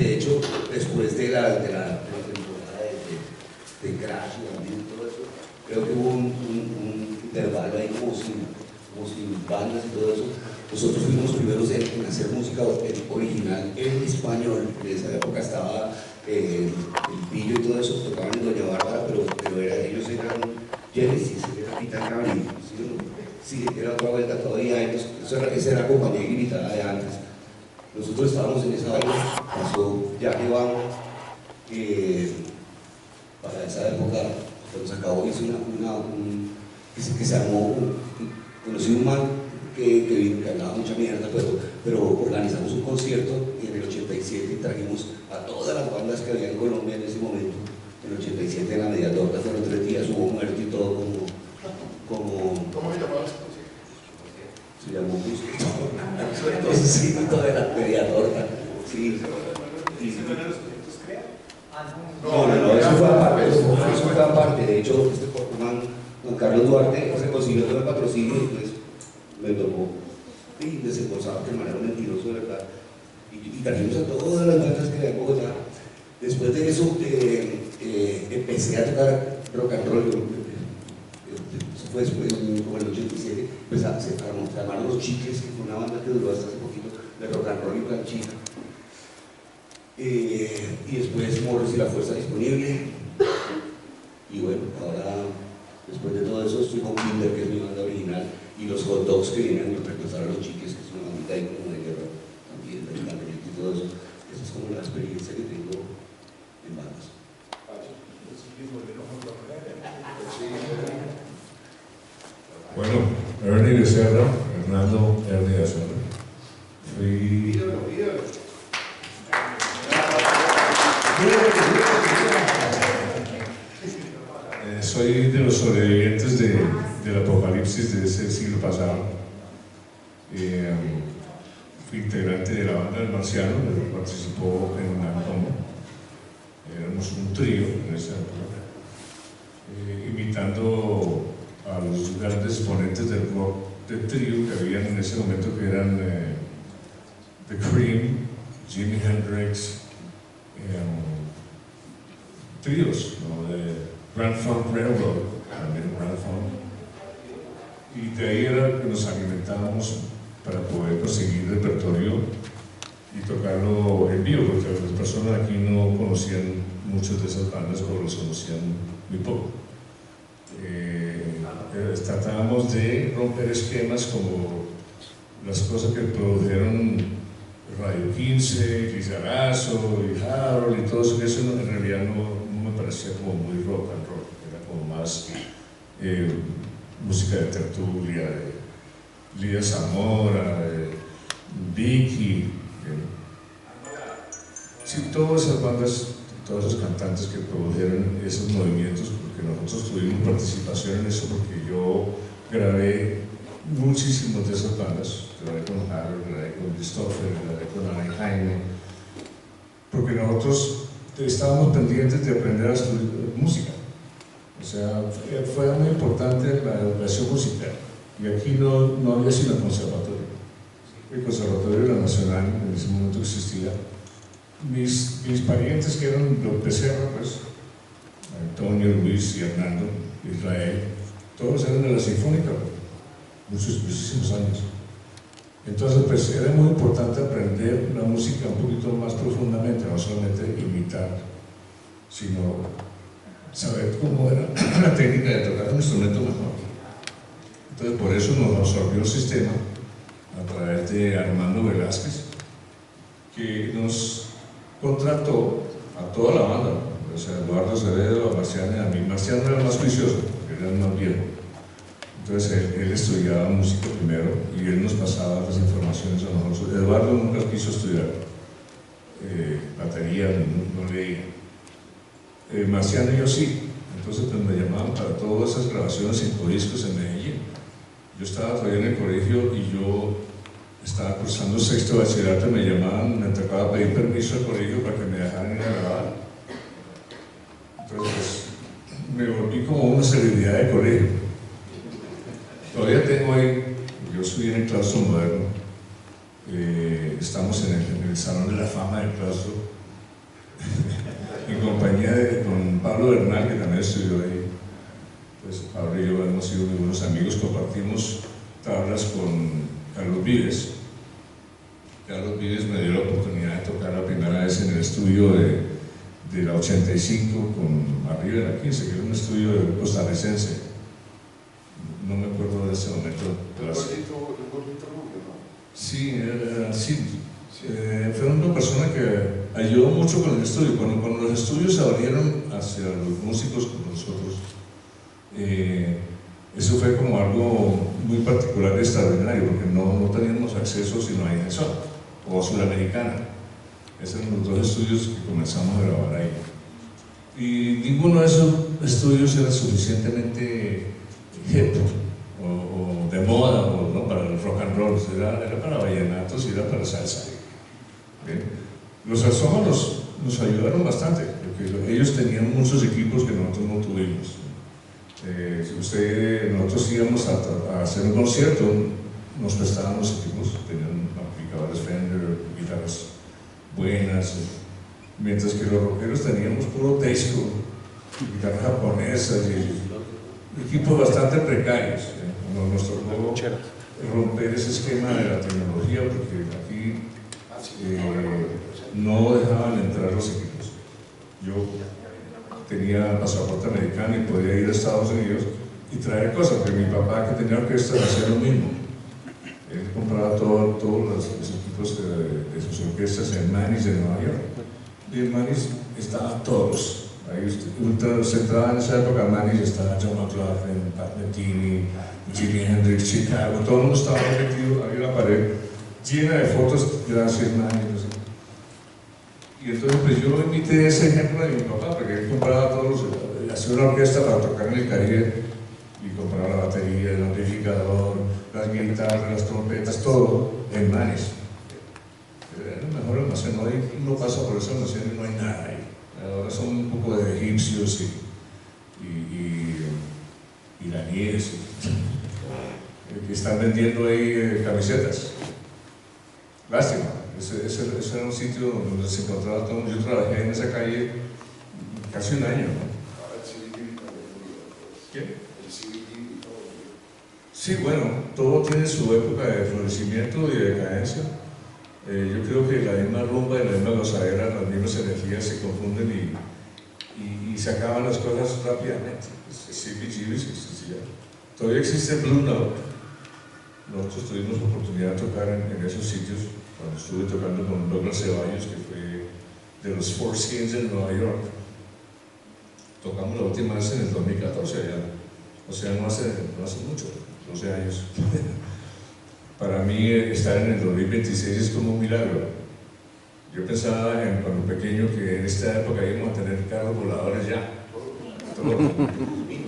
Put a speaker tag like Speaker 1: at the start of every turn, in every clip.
Speaker 1: de hecho, después de la temporada de Crash y todo eso, creo que hubo un intervalo ahí como sin bandas y todo eso. Nosotros fuimos los primeros en hacer música original en español. En esa época estaba el Pillo y todo eso, tocaban en Doña Bárbara, pero ellos eran Genesis, era Titán Gabriel, ¿sí? Era otra vuelta todavía, esa era la compañía ilimitada de antes. Nosotros estábamos en esa vaina, pasó ya que vamos, para esa época, cuando se acabó, hizo que se armó, conocí un man que ganaba mucha mierda, pero organizamos un concierto y en el 87 trajimos a todas las bandas que había en Colombia en ese momento. En el 87 en la media torta fueron 3 días, hubo muerte y todo como
Speaker 2: ¿Cómo se llamaba eso?
Speaker 1: Se llamó Busquets. Entonces sí, todo de la media torta. Sí. No, eso fue aparte. De hecho, Juan Carlos Duarte se consiguió todo el patrocinio y pues me tocó y desembolsaba que el man era mentiroso, de verdad. Y trajimos a todas las bandas que había en Bogotá. Después de eso empecé a tocar rock and roll. Eso fue después, como en el 87, pues se armaron Los Chiques, que fue una banda que duró hasta hace poquito, de rock and roll y planchita. Y después Morris y la Fuerza Disponible. Y bueno, ahora, después de todo eso, estoy con Kinder, que es mi banda original, y los Hot Dogs que vienen a reemplazar a Los Chiques, que es una bandita ahí como de guerra, también de candelito y todo eso. Esa es como la experiencia que tengo en bandas.
Speaker 3: Bueno, Ernie Becerra, Hernando Ernie Becerra. Soy de los sobrevivientes del apocalipsis de ese siglo pasado. Fui integrante de la banda del Marciano, que participó en una toma. Éramos un trío en esa época, imitando a los grandes exponentes del rock de trío que habían en ese momento, que eran The Cream, Jimi Hendrix, tríos, ¿no? De Grand Funk Railroad, también Grand Funk. Y de ahí era que nos alimentábamos para poder conseguir repertorio y tocarlo en vivo, porque las personas aquí no conocían muchas de esas bandas o los conocían muy poco. Tratábamos de romper esquemas como las cosas que produjeron Radio 15, Lizarazo y Harold y todo eso, que eso en realidad no me parecía como muy rock and roll, era como más música de tertulia, de Lía Zamora, Vicky, sí, todas esas bandas, todos esos cantantes que produjeron esos movimientos, porque nosotros tuvimos participación en eso, porque yo grabé muchísimas de esas bandas, grabé con Harold, grabé con Christopher, grabé con Ana Jaime, porque nosotros estábamos pendientes de aprender a estudiar música. O sea, fue muy importante la educación musical, y aquí no había sino el conservatorio. El conservatorio de la Nacional en ese momento existía. Mis parientes, que eran los Becerra, pues, Antonio, Luis y Hernando, Israel, todos eran de la Sinfónica, muchísimos años. Entonces, pues, era muy importante aprender la música un poquito más profundamente, no solamente imitar, sino saber cómo era la técnica de tocar un instrumento mejor. Entonces, por eso nos absorbió el sistema a través de Armando Velázquez, que nos contrató a toda la banda, o sea, Eduardo Acevedo, a Marciano, a mí. Marciano era más juicioso, porque era el más viejo. Entonces él estudiaba música primero y él nos pasaba las informaciones a nosotros. Eduardo nunca quiso estudiar batería, no leía. Marciano y yo sí. Entonces pues me llamaban para todas esas grabaciones en discos en Medellín. Yo estaba todavía en el colegio y yo estaba cursando sexto de bachillerato, me llamaban, me tocaba pedir permiso al colegio para que me dejaran ir a grabar. Entonces me volví como una celebridad de colegio. Todavía tengo ahí, yo estudié en el claustro moderno, estamos en el Salón de la Fama del claustro, también estudió ahí. Pues Pablo y yo hemos sido muy buenos amigos, compartimos tablas con Carlos Vives. Carlos Vives me dio la oportunidad de tocar la primera vez en el estudio de la 85 con Arriba de la 15, que era un estudio costarricense. No me acuerdo de ese momento.
Speaker 2: El gordito rubio, ¿no?
Speaker 3: Sí, fue una persona que ayudó mucho con el estudio. Cuando los estudios se abrieron hacia los músicos como nosotros, eso fue como algo muy particular y extraordinario, porque no teníamos acceso sino a Edison o a Sudamericana. Esos eran los dos estudios que comenzamos a grabar ahí. Y ninguno de esos estudios era suficientemente hip o de moda o, ¿no? Para el rock and roll, era para vallenatos y era para salsa. ¿Bien? Los salsómanos nos ayudaron bastante, porque ellos tenían muchos equipos que nosotros no tuvimos. Nosotros íbamos a hacer un concierto, nos prestaban los equipos, tenían amplificadores Fender, guitarras buenas, mientras que los rockeros teníamos puro disco, guitarras japonesas y equipos bastante precarios. Nos tocó romper ese esquema de la tecnología, porque aquí no dejaban entrar los equipos. Yo tenía pasaporte americano y podía ir a Estados Unidos y traer cosas, porque mi papá, que tenía orquesta, hacía lo mismo. Él compraba todos los equipos de sus orquestas en Manny's de Nueva York. Y en Manny's estaban todos. Ahí usted entraba en esa época, Manny's estaba John McLaughlin, Pat Metheny, Jimi Hendrix, Chicago, todo el mundo estaba metido, había una pared llena de fotos, gracias Manny's. No sé. Y entonces pues yo imité ese ejemplo de mi papá, porque él compraba todos hacía una orquesta para tocar en el Caribe y compraba la batería, el amplificador, las guitarras, las trompetas, todo en Manny's. Era el mejor almacén, hoy uno pasa por ese almacén y no hay nada ahí. Ahora son un poco de egipcios y iraníes que están vendiendo ahí camisetas. Lástima, ese era un sitio donde se encontraba todo. Yo trabajé en esa calle casi un año, ¿no? ¿Qué? Sí, bueno, todo tiene su época de florecimiento y de decadencia. Yo creo que la misma rumba y la misma gozadera, las mismas energías se confunden y se acaban las cosas rápidamente. CBGB todavía existe Blue Note. Nosotros tuvimos la oportunidad de tocar en esos sitios cuando estuve tocando con Douglas Ceballos, que fue de los Four Skins en Nueva York. Tocamos la última vez en el 2014 allá, o sea, no hace mucho, 12 años. Para mí estar en el 2026 es como un milagro. Yo pensaba cuando pequeño que en esta época íbamos a tener carros voladores ya,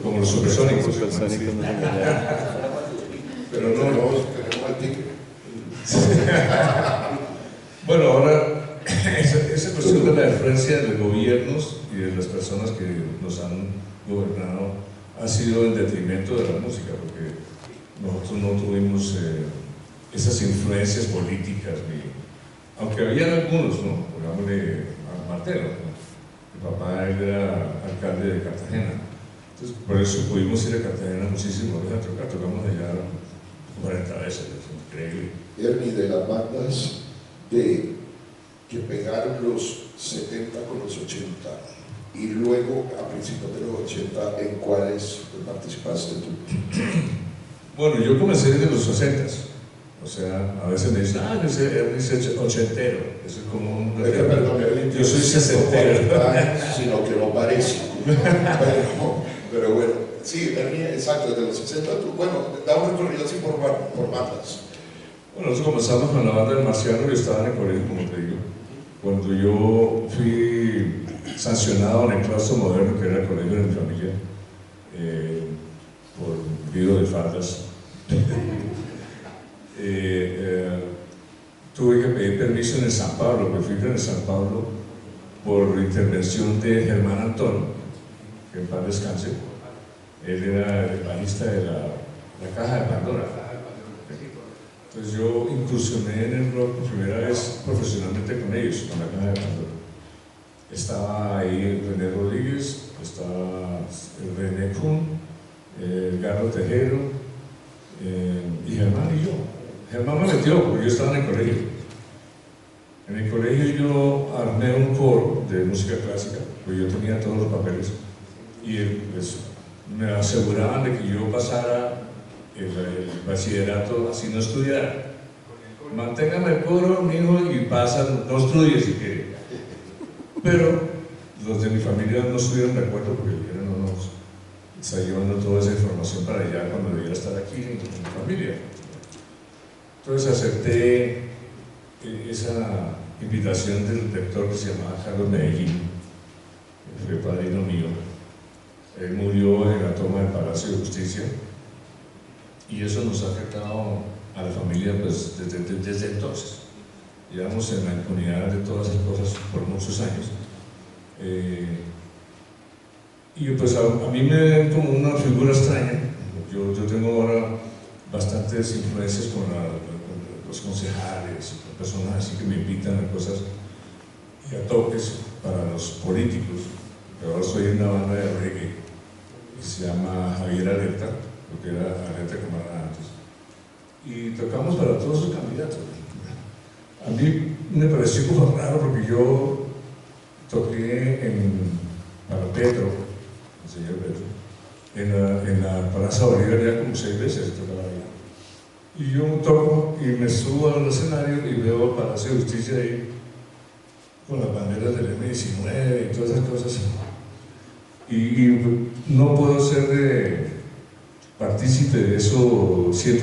Speaker 3: como los supersónicos. Pero no. Bueno, ahora esa cuestión de la influencia de los gobiernos y de las personas que nos han gobernado ha sido en detrimento de la música, porque nosotros no tuvimos esas influencias políticas, aunque habían algunos, ¿no? Pongámosle a Martelo, ¿no? Mi papá era alcalde de Cartagena, entonces por eso pudimos ir a Cartagena muchísimo veces a tocar, tocamos allá 40 veces, es increíble.
Speaker 2: Ernie, de las bandas que pegaron los 70 con los 80 y luego a principios de los 80, ¿en cuáles participaste tú?
Speaker 3: Bueno, yo comencé desde los 60s. O sea, a veces me dicen, ese ochentero. Eso es como un...
Speaker 2: Perdón,
Speaker 3: yo soy sesentero.
Speaker 2: Sino que no parece. Pero bueno, sí, Ernie, exacto, desde los 60, bueno, da un recorrido así por bandas.
Speaker 3: Bueno, nosotros comenzamos con la banda del Marciano, que estaba en el colegio, como te digo. Cuando yo fui sancionado en el claustro moderno, que era el colegio de mi familia, por video de faltas, tuve que pedir permiso en el San Pablo, que fui en el San Pablo por intervención de Germán Antón, que en paz descanse. Él era el bajista de la Caja de Pandora. Entonces yo incursioné en el rock por primera vez profesionalmente con ellos, con la Caja de Pandora. Estaba ahí René Rodríguez, estaba René Kuhn, Garro Tejero, y Germán y yo. Germán me metió porque yo estaba en el colegio. En el colegio yo armé un coro de música clásica, pues yo tenía todos los papeles y pues, me aseguraban de que yo pasara el bachillerato así no estudiara. Manténgame el coro, mijo, y pasa, no estudie si quiere. Pero los de mi familia no estuvieron de acuerdo porque dijeron, no nos está llevando toda esa información para allá cuando debiera estar aquí en mi familia. Entonces acepté esa invitación del rector que se llamaba Carlos Medellín, que fue padrino mío. Él murió en la toma del Palacio de Justicia y eso nos ha afectado a la familia pues, desde entonces. Llevamos en la impunidad de todas esas cosas por muchos años. Y pues a mí me ven como una figura extraña. Yo tengo ahora bastantes influencias con los concejales, con personas así que me invitan a cosas y a toques para los políticos. Ahora soy en una banda de reggae que se llama Javier Alerta, lo que era Alerta como era antes. Y tocamos para todos los candidatos. A mí me pareció como raro porque yo toqué para Petro, el señor Petro, en la Plaza Bolívar ya como 6 veces tocaba ahí. Y yo toco y me subo al escenario y veo Palacio de Justicia ahí con las banderas del M-19 y todas esas cosas. Y no puedo ser partícipe de eso 100%.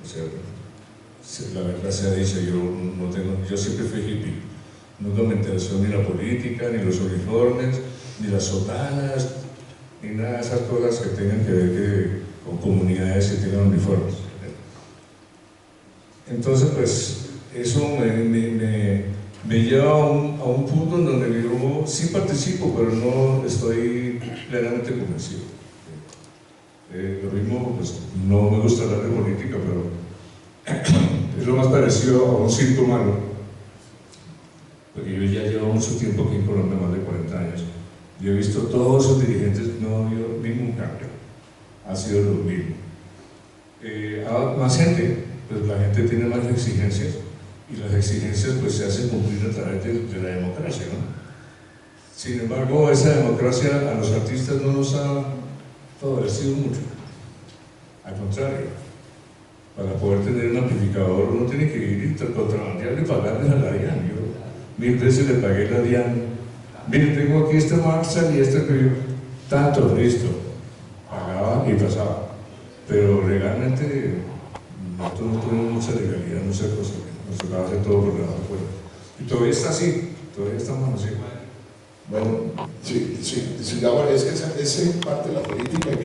Speaker 3: O sea, la verdad sea dicha, yo siempre fui hippie. Nunca me interesó ni la política, ni los uniformes, ni las sotanas, ni nada de esas cosas que tengan que ver con comunidades que tengan uniformes. Entonces, pues, eso me lleva a un punto en donde yo sí participo, pero no estoy plenamente convencido. Lo mismo, pues, no me gusta hablar de política, pero es lo más parecido a un circo humano, porque yo ya llevo mucho tiempo aquí en Colombia, más de 40 años. Yo he visto todos esos dirigentes, no ha habido ningún cambio, ha sido lo mismo. Más gente, pues la gente tiene más exigencias y las exigencias pues se hacen cumplir a través de la democracia, ¿no? Sin embargo, esa democracia a los artistas no nos ha favorecido mucho, al contrario. Para poder tener un amplificador uno tiene que ir y contrabandear y pagarles a la DIAN. Yo 1000 veces le pagué a la DIAN. Mire, tengo aquí este Marshall y este que yo, tanto, listo. Pagaba y pasaba. Pero legalmente nosotros no tenemos mucha legalidad, muchas cosas. Nos tocaba hacer todo por debajo de fuera. Y todavía está así, todavía estamos así.
Speaker 2: Bueno, sí, digamos, es que esa parte de la política